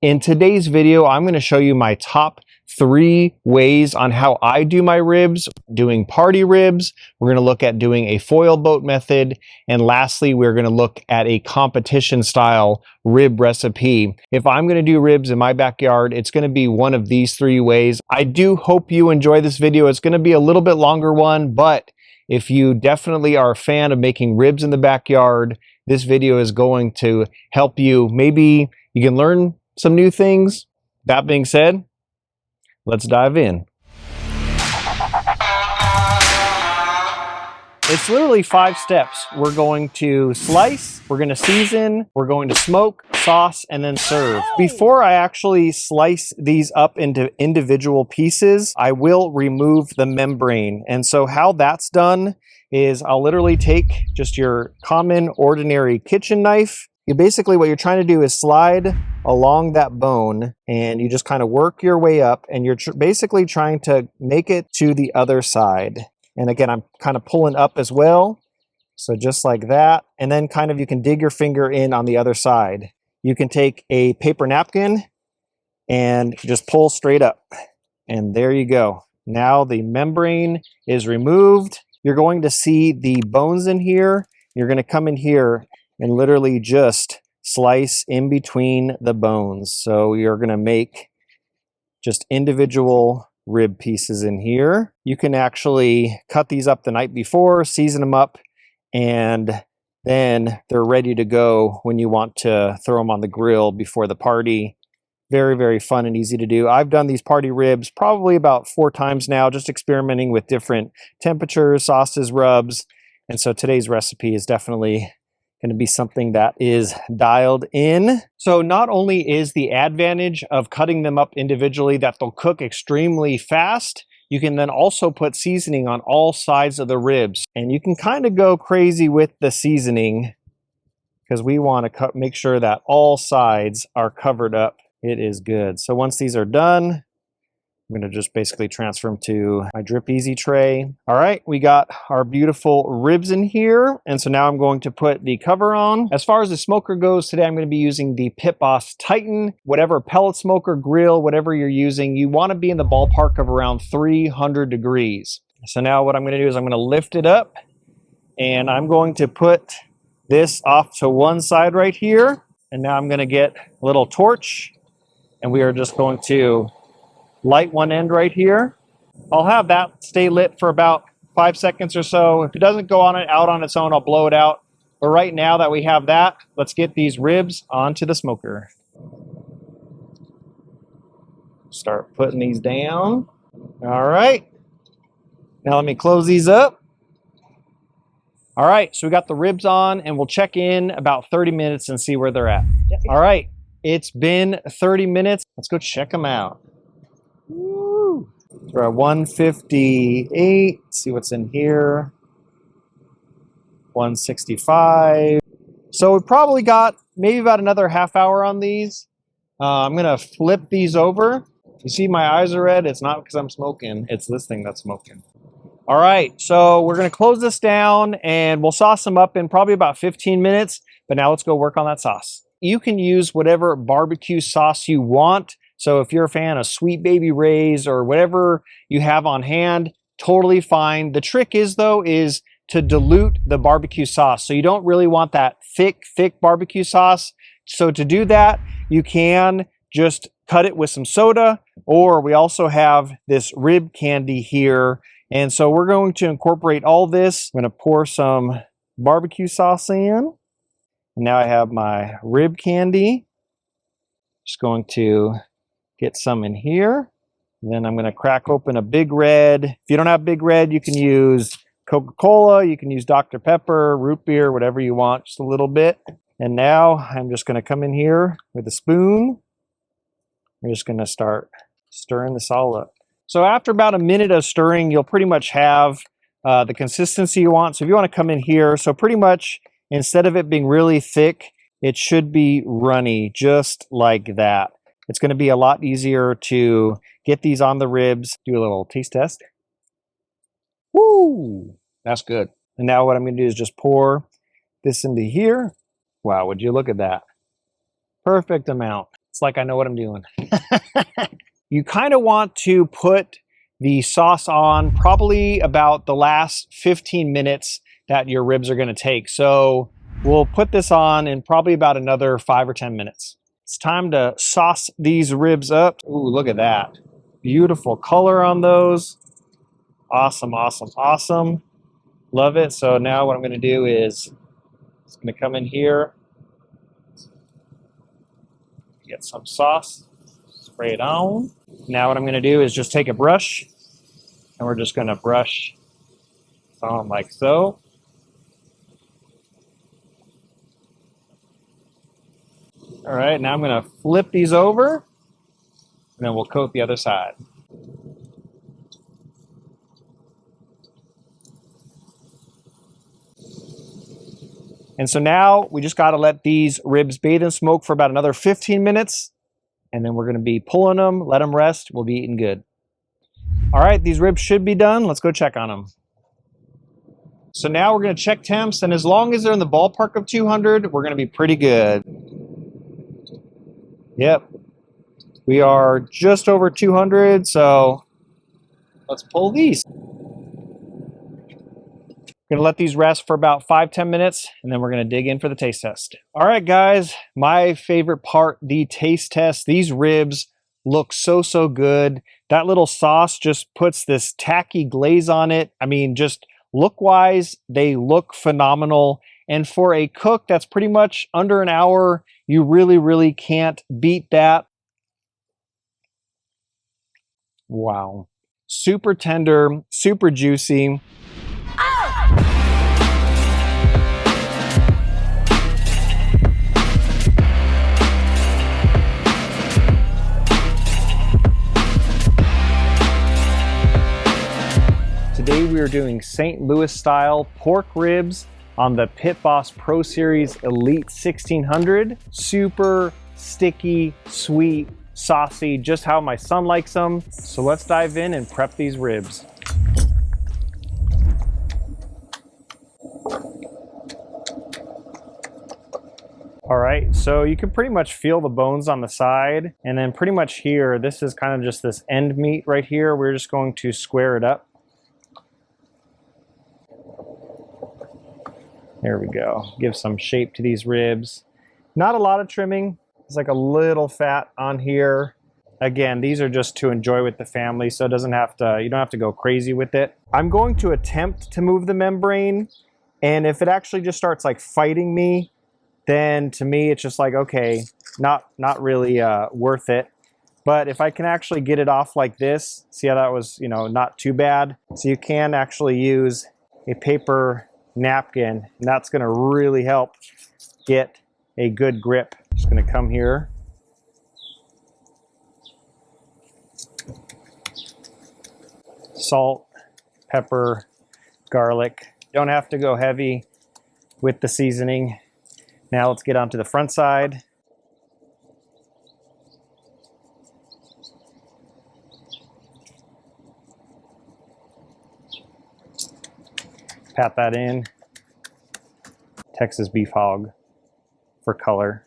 In today's video, I'm going to show you my top 3 ways on how I do my ribs, doing party ribs. We're going to look at doing a foil boat method. And lastly, we're going to look at a competition style rib recipe. If I'm going to do ribs in my backyard, it's going to be one of these 3 ways. I do hope you enjoy this video. It's going to be a little bit longer one, but if you definitely are a fan of making ribs in the backyard, this video is going to help you. Maybe you can learn some new things. That being said, let's dive in. It's literally 5 steps. We're going to slice, we're going to season, we're going to smoke, sauce, and then serve. Before I actually slice these up into individual pieces, I will remove the membrane. And so how that's done is I'll literally take just your common ordinary kitchen knife. Basically what you're trying to do is slide along that bone and you just kind of work your way up, and you're basically trying to make it to the other side. And again, I'm kind of pulling up as well. So just like that. And then kind of you can dig your finger in on the other side. You can take a paper napkin and just pull straight up. And there you go. Now the membrane is removed. You're going to see the bones in here. You're going to come in here and literally just slice in between the bones. So you're going to make just individual rib pieces in here. You can actually cut these up the night before, season them up, and then they're ready to go when you want to throw them on the grill before the party. Very, very fun and easy to do. I've done these party ribs probably about 4 times now, just experimenting with different temperatures, sauces, rubs. And so today's recipe is definitely going to be something that is dialed in. So not only is the advantage of cutting them up individually that they'll cook extremely fast, you can then also put seasoning on all sides of the ribs. And you can kind of go crazy with the seasoning because we want to make sure that all sides are covered up. It is good. So once these are done, I'm going to just basically transfer them to my Drip Easy tray. All right, we got our beautiful ribs in here. And so now I'm going to put the cover on. As far as the smoker goes, today I'm going to be using the Pit Boss Titan. Whatever pellet smoker, grill, whatever you're using, you want to be in the ballpark of around 300 degrees. So now what I'm going to do is I'm going to lift it up and I'm going to put this off to one side right here. And now I'm going to get a little torch and we are just going to light one end right here. I'll have that stay lit for about 5 seconds or so. If it doesn't go out on its own, I'll blow it out. But right now that we have that, let's get these ribs onto the smoker. Start putting these down. All right. Now let me close these up. All right, so we got the ribs on and we'll check in about 30 minutes and see where they're at. All right, it's been 30 minutes. Let's go check them out. Woo. We're at 158. Let's see what's in here. 165. So we probably got maybe about another half hour on these. I'm gonna flip these over. You see my eyes are red. It's not because I'm smoking. It's this thing that's smoking. All right, so we're gonna close this down and we'll sauce them up in probably about 15 minutes. But now let's go work on that sauce. You can use whatever barbecue sauce you want. So if you're a fan of Sweet Baby Ray's or whatever you have on hand, totally fine. The trick is though, is to dilute the barbecue sauce. So you don't really want that thick barbecue sauce. So to do that, you can just cut it with some soda, or we also have this rib candy here. And so we're going to incorporate all this. I'm gonna pour some barbecue sauce in. Now I have my rib candy. Just going to get some in here. And then I'm going to crack open a Big Red. If you don't have Big Red, you can use Coca-Cola, you can use Dr. Pepper, root beer, whatever you want, just a little bit. And now I'm just going to come in here with a spoon. I'm just going to start stirring this all up. So after about a minute of stirring, you'll pretty much have the consistency you want. So if you want to come in here, so pretty much instead of it being really thick, it should be runny, just like that. It's going to be a lot easier to get these on the ribs. Do a little taste test. Woo! That's good. And now what I'm going to do is just pour this into here. Wow, would you look at that? Perfect amount. It's like I know what I'm doing. You kind of want to put the sauce on probably about the last 15 minutes that your ribs are going to take. So we'll put this on in probably about another 5 or 10 minutes. It's time to sauce these ribs up. Ooh, look at that. Beautiful color on those. Awesome, awesome, awesome. Love it. So now what I'm going to do is it's going to come in here, get some sauce, spray it on. Now what I'm going to do is just take a brush and we're just going to brush on like so. All right, now I'm going to flip these over and then we'll coat the other side. And so now we just got to let these ribs bathe in smoke for about another 15 minutes. And then we're going to be pulling them, let them rest. We'll be eating good. All right, these ribs should be done. Let's go check on them. So now we're going to check temps. And as long as they're in the ballpark of 200, we're going to be pretty good. Yep. We are just over 200. So let's pull these. Going to let these rest for about 5-10 minutes, and then we're going to dig in for the taste test. All right, guys, my favorite part, the taste test. These ribs look so, so good. That little sauce just puts this tacky glaze on it. I mean, just look-wise, they look phenomenal. And for a cook that's pretty much under an hour, you really, really can't beat that. Wow. Super tender, super juicy. Today we are doing St. Louis style pork ribs on the Pit Boss Pro Series Elite 1600. Super sticky, sweet, saucy, just how my son likes them. So let's dive in and prep these ribs. All right, so you can pretty much feel the bones on the side, and then pretty much here, this is kind of just this end meat right here. We're just going to square it up. There we go. Give some shape to these ribs. Not a lot of trimming. It's like a little fat on here. Again, these are just to enjoy with the family, so it doesn't have to, you don't have to go crazy with it. I'm going to attempt to move the membrane, and if it actually just starts like fighting me, then to me it's just like, okay, not really worth it. But if I can actually get it off like this, see how that was, you know, not too bad. So you can actually use a paper napkin, and that's going to really help get a good grip. Just going to come here, salt, pepper, garlic. Don't have to go heavy with the seasoning. Now let's get onto the front side. Pat that in. Texas beef hog for color.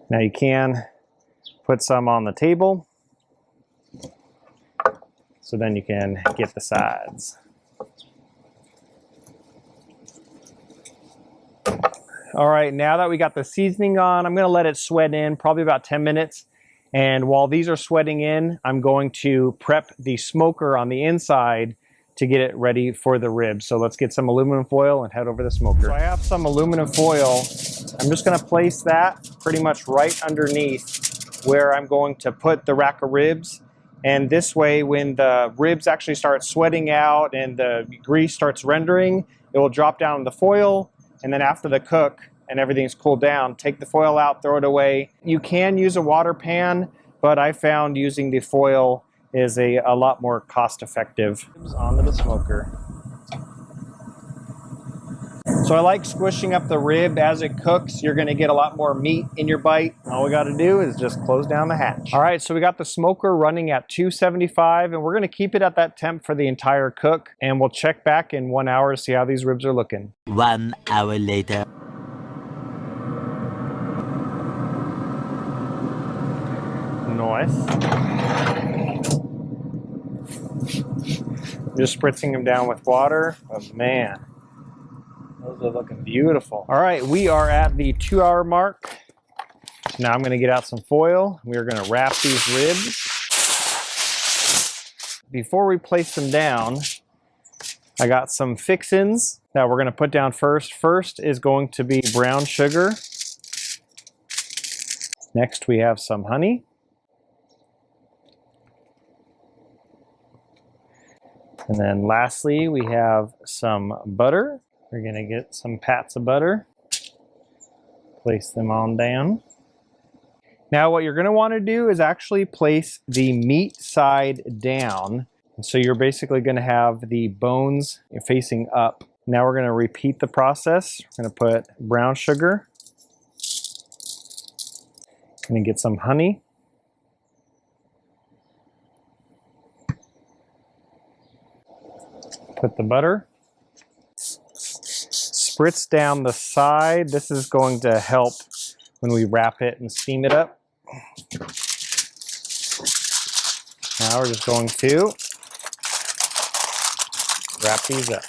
Now you can put some on the table, so then you can get the sides. All right, now that we got the seasoning on, I'm gonna let it sweat in probably about 10 minutes. And while these are sweating in, I'm going to prep the smoker on the inside to get it ready for the ribs. So let's get some aluminum foil and head over the smoker. So I have some aluminum foil. I'm just gonna place that pretty much right underneath where I'm going to put the rack of ribs. And this way, when the ribs actually start sweating out and the grease starts rendering, it will drop down in the foil. And then after the cook and everything's cooled down, take the foil out, throw it away. You can use a water pan, but I found using the foil is a lot more cost effective. Onto the smoker. So I like squishing up the rib as it cooks. You're gonna get a lot more meat in your bite. All we gotta do is just close down the hatch. All right, so we got the smoker running at 275, and we're gonna keep it at that temp for the entire cook, and we'll check back in 1 hour to see how these ribs are looking. 1 hour later. Nice. Just spritzing them down with water, but man, those are looking beautiful. All right, we are at the 2 hour mark. Now I'm gonna get out some foil. We are gonna wrap these ribs. Before we place them down, I got some fixins that we're gonna put down first. First is going to be brown sugar. Next we have some honey. And then lastly, we have some butter. We're gonna get some pats of butter. Place them on down. Now what you're gonna wanna do is actually place the meat side down. And so you're basically gonna have the bones facing up. Now we're gonna repeat the process. We're gonna put brown sugar. Gonna get some honey. Put the butter. Spritz down the side. This is going to help when we wrap it and steam it up. Now we're just going to wrap these up.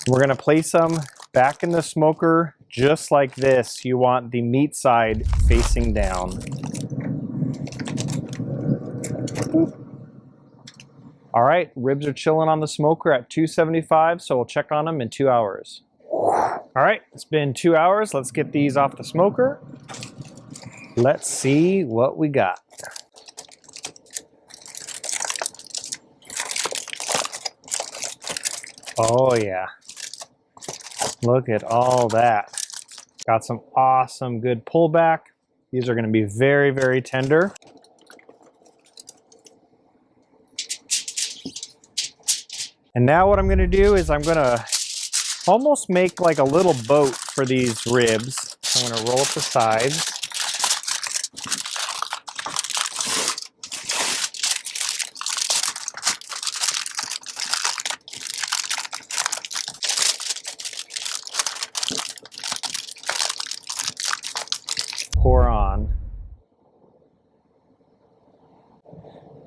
We're going to place them back in the smoker just like this. You want the meat side facing down. All right, ribs are chilling on the smoker at 275, so we'll check on them in 2 hours. All right, it's been 2 hours. Let's get these off the smoker. Let's see what we got. Oh yeah. Look at all that. Got some awesome good pullback. These are gonna be very, very tender. And now what I'm gonna do is I'm gonna almost make like a little boat for these ribs. I'm gonna roll up the sides. Pour on.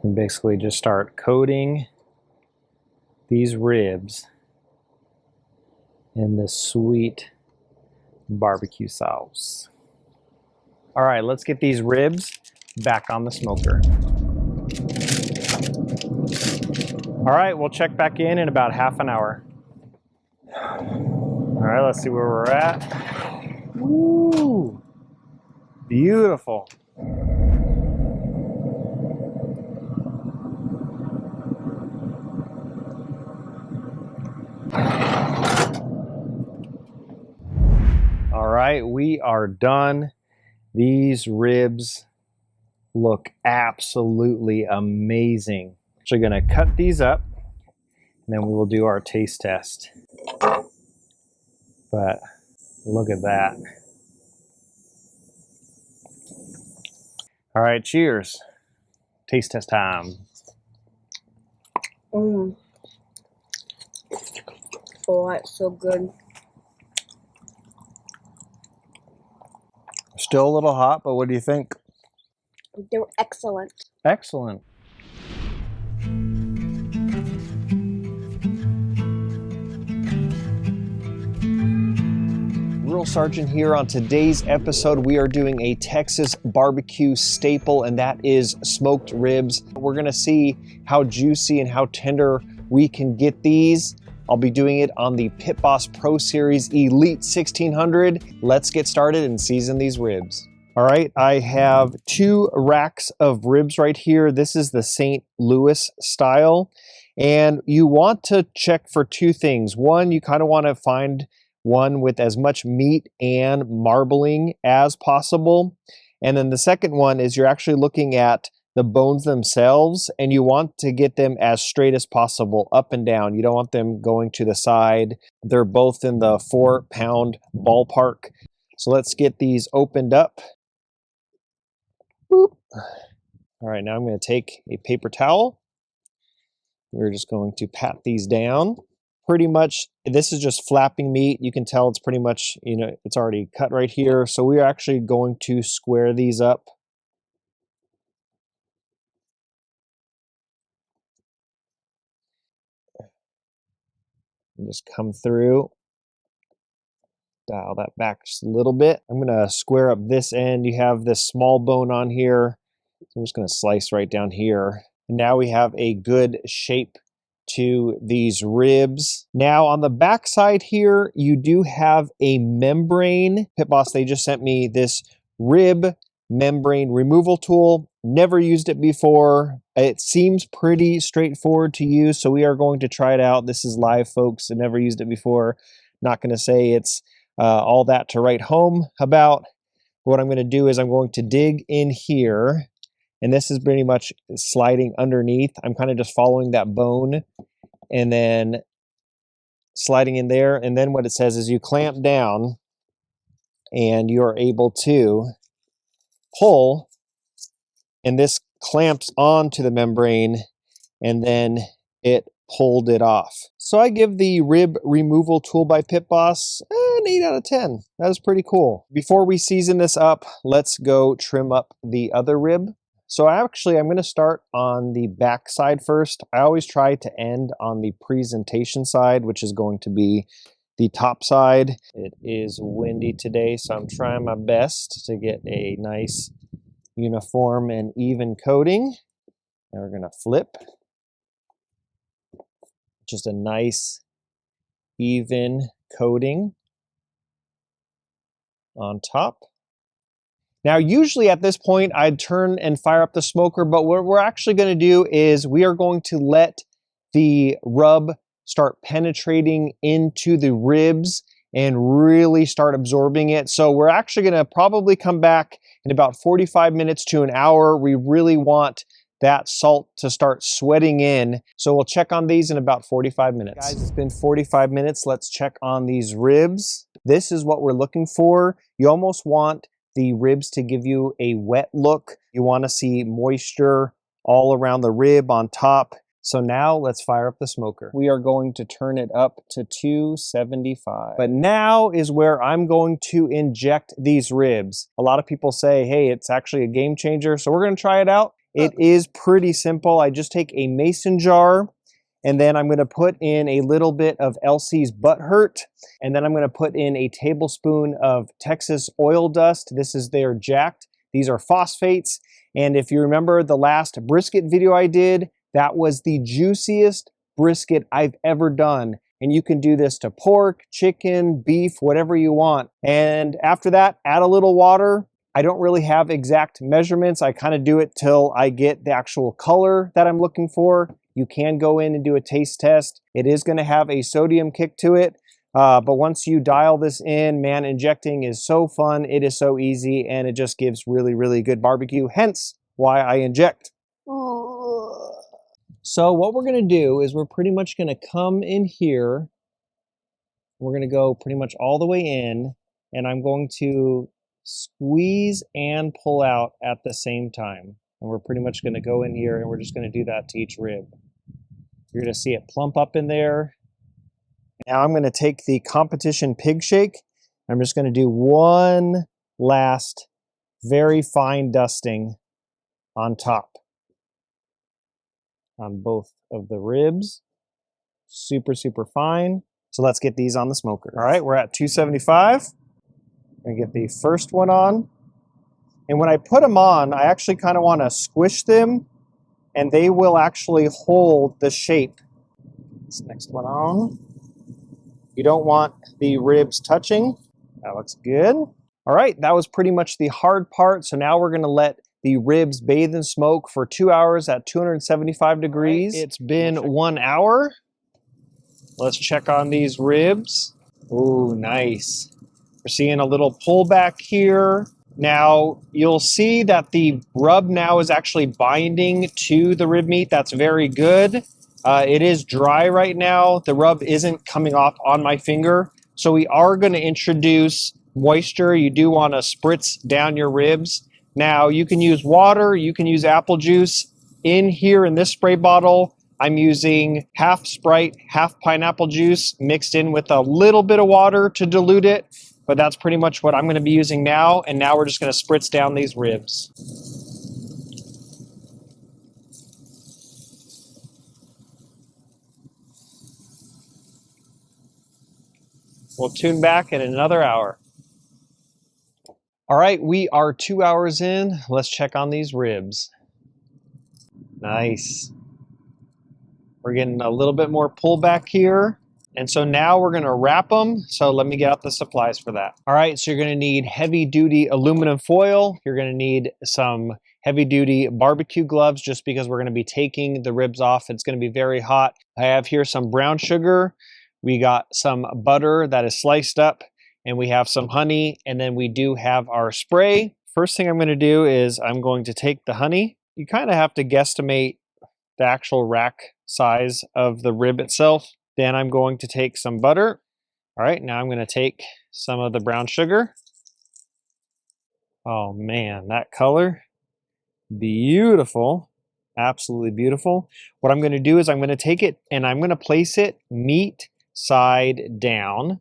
And basically just start coating these ribs in this sweet barbecue sauce. All right, let's get these ribs back on the smoker. All right, we'll check back in about half an hour. All right, let's see where we're at. Woo! Beautiful. All right, we are done. These ribs look absolutely amazing. So we're gonna cut these up and then we will do our taste test. But look at that. All right, cheers. Taste test time. Oh, it's so good. Still a little hot, but what do you think? They're excellent. Excellent. Drill Sergeant here. On today's episode, we are doing a Texas barbecue staple, and that is smoked ribs. We're gonna see how juicy and how tender we can get these. I'll be doing it on the Pit Boss Pro Series Elite 1600. Let's get started and season these ribs. All right, I have 2 racks of ribs right here. This is the St. Louis style. And you want to check for 2 things. One, you kind of want to find one with as much meat and marbling as possible. And then the second one is you're actually looking at the bones themselves, and you want to get them as straight as possible, up and down. You don't want them going to the side. They're both in the 4-pound ballpark. So let's get these opened up. Boop. All right, now I'm going to take a paper towel. We're just going to pat these down. Pretty much, this is just flapping meat. You can tell it's pretty much, you know, it's already cut right here. So we're actually going to square these up. And just come through. Dial that back just a little bit. I'm going to square up this end. You have this small bone on here. So I'm just going to slice right down here. And now we have a good shape to these ribs. Now on the back side here, you do have a membrane. Pit Boss, they just sent me this rib membrane removal tool. Never used it before. It seems pretty straightforward to use, so we are going to try it out. This is live, folks. I never used it before. Not going to say it's all that to write home about. What I'm going to do is I'm going to dig in here, and this is pretty much sliding underneath. I'm kind of just following that bone and then sliding in there. And then what it says is you clamp down and you're able to pull, and this clamps onto the membrane, and then it pulled it off. So I give the rib removal tool by Pit Boss an 8 out of 10. That was pretty cool. Before we season this up, let's go trim up the other rib. So actually, I'm going to start on the back side first. I always try to end on the presentation side, which is going to be the top side. It is windy today, so I'm trying my best to get a nice uniform and even coating. Now we're going to flip. Just a nice even coating on top. Now, usually at this point, I'd turn and fire up the smoker, but what we're actually going to do is we are going to let the rub start penetrating into the ribs and really start absorbing it. So we're actually going to probably come back in about 45 minutes to an hour. We really want that salt to start sweating in. So we'll check on these in about 45 minutes. Guys, it's been 45 minutes. Let's check on these ribs. This is what we're looking for. You almost want the ribs to give you a wet look. You want to see moisture all around the rib on top. So now let's fire up the smoker. We are going to turn it up to 275. But now is where I'm going to inject these ribs. A lot of people say, hey, it's actually a game changer. So we're going to try it out. It is pretty simple. I just take a mason jar, and then I'm going to put in a little bit of Elsie's Butthurt, and then I'm going to put in a tablespoon of Texas oil dust. This is their jacked. These are phosphates. And if you remember the last brisket video I did, that was the juiciest brisket I've ever done. And you can do this to pork, chicken, beef, whatever you want. And after that, add a little water. I don't really have exact measurements. I kind of do it till I get the actual color that I'm looking for. You can go in and do a taste test. It is going to have a sodium kick to it. But once you dial this in, man, injecting is so fun. It is so easy, and it just gives really, really good barbecue. Hence why I inject. So what we're going to do is we're pretty much going to come in here. We're going to go pretty much all the way in, and I'm going to squeeze and pull out at the same time. And we're pretty much going to go in here, and we're just going to do that to each rib. You're going to see it plump up in there. Now I'm going to take the Competition Pig Shake. I'm just going to do one last very fine dusting on top on both of the ribs. Super, super fine. So let's get these on the smoker. All right, we're at 275. I'm going to get the first one on. And when I put them on, I actually kind of want to squish them, and they will actually hold the shape. This next one on. You don't want the ribs touching. That looks good. All right, that was pretty much the hard part. So now we're going to let the ribs bathe in smoke for 2 hours at 275 degrees. Right, it's been 1 hour. Let's check on these ribs. Ooh, nice. We're seeing a little pullback here. Now, you'll see that the rub now is actually binding to the rib meat. That's very good. It is dry right now. The rub isn't coming off on my finger. So we are going to introduce moisture. You do want to spritz down your ribs. Now, you can use water. You can use apple juice. In here in this spray bottle, I'm using half Sprite, half pineapple juice mixed in with a little bit of water to dilute it. But that's pretty much what I'm going to be using now. And now we're just going to spritz down these ribs. We'll tune back in another hour. All right, we are 2 hours in. Let's check on these ribs. Nice. We're getting a little bit more pullback here. And so now we're going to wrap them. So let me get out the supplies for that. All right, so you're going to need heavy duty aluminum foil. You're going to need some heavy duty barbecue gloves just because we're going to be taking the ribs off. It's going to be very hot. I have here some brown sugar. We got some butter that is sliced up, and we have some honey, and then we do have our spray. First thing I'm going to do is I'm going to take the honey. You kind of have to guesstimate the actual rack size of the rib itself. Then I'm going to take some butter. All right, now I'm going to take some of the brown sugar. Oh man, that color, beautiful, absolutely beautiful. What I'm going to do is I'm going to take it and I'm going to place it meat side down.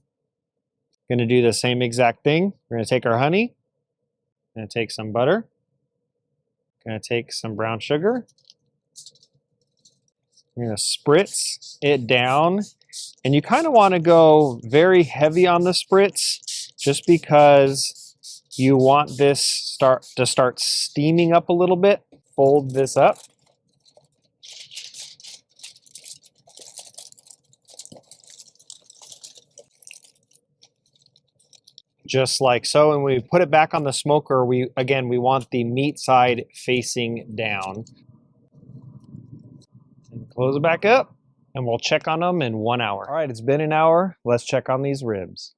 Going to do the same exact thing. We're going to take our honey, going to take some butter, going to take some brown sugar. You're going to spritz it down, and you kind of want to go very heavy on the spritz just because you want this to start steaming up a little bit. Fold this up. Just like so, and when we put it back on the smoker, we want the meat side facing down. And close it back up, and we'll check on them in 1 hour. All right, it's been an hour. Let's check on these ribs.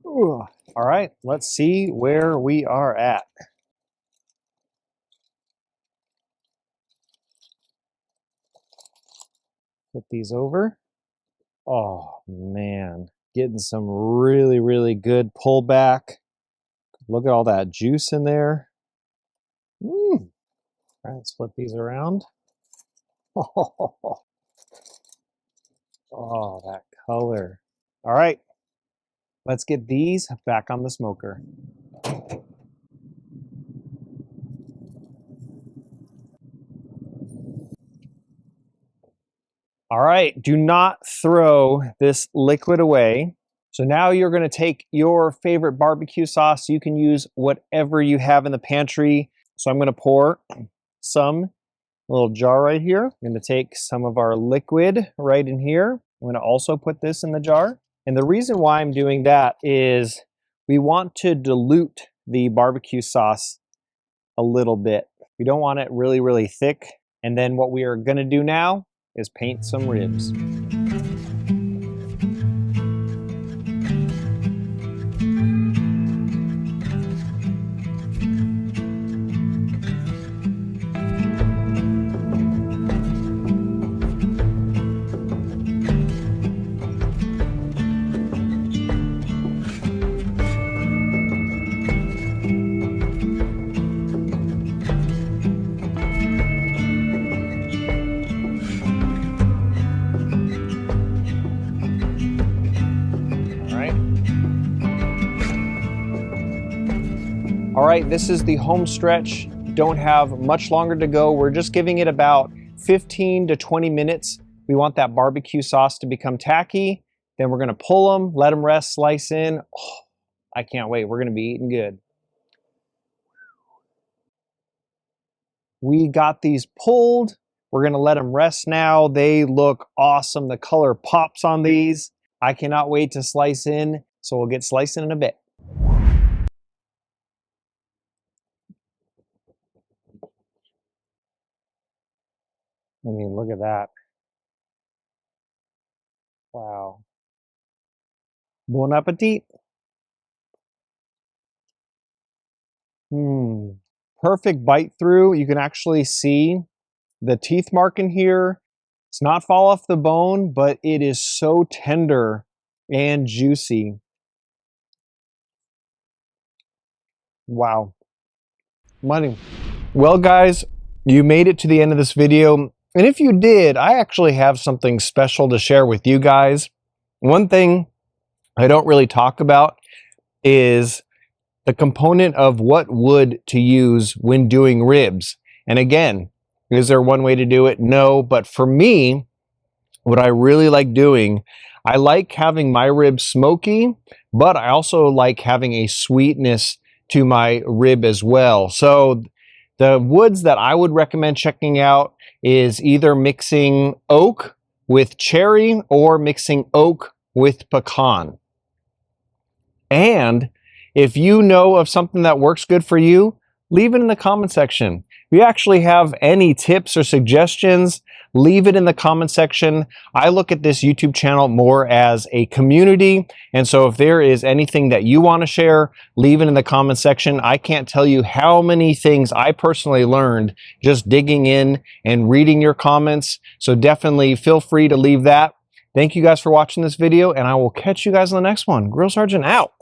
Ooh. All right, let's see where we are at. Put these over. Oh man, getting some really, really good pullback. Look at all that juice in there. All right, split these around. Oh, that color. All right, let's get these back on the smoker. All right, do not throw this liquid away. So now you're going to take your favorite barbecue sauce. You can use whatever you have in the pantry. So I'm going to pour some little jar right here. I'm going to take some of our liquid right in here. I'm going to also put this in the jar. And the reason why I'm doing that is we want to dilute the barbecue sauce a little bit. We don't want it really, really thick. And then what we are going to do now is paint some ribs. All right, this is the home stretch. Don't have much longer to go. We're just giving it about 15 to 20 minutes. We want that barbecue sauce to become tacky. Then we're gonna pull them, let them rest, slice in. Oh, I can't wait. We're gonna be eating good. We got these pulled. We're gonna let them rest now. They look awesome. The color pops on these. I cannot wait to slice in. So we'll get slicing in a bit. I mean, look at that. Wow. Bon appetit. Perfect bite through. You can actually see the teeth mark in here. It's not fall off the bone, but it is so tender and juicy. Wow. Money. Well, guys, you made it to the end of this video. And if you did, I actually have something special to share with you guys. One thing I don't really talk about is the component of what wood to use when doing ribs. And again, is there one way to do it? No, but for me, what I really like doing, I like having my ribs smoky, but I also like having a sweetness to my rib as well. So the woods that I would recommend checking out is either mixing oak with cherry or mixing oak with pecan. And if you know of something that works good for you, leave it in the comment section. If you actually have any tips or suggestions, leave it in the comment section. I look at this YouTube channel more as a community, and so if there is anything that you want to share, leave it in the comment section. I can't tell you how many things I personally learned just digging in and reading your comments, so definitely feel free to leave that. Thank you guys for watching this video, and I will catch you guys in the next one. Grill Sergeant out.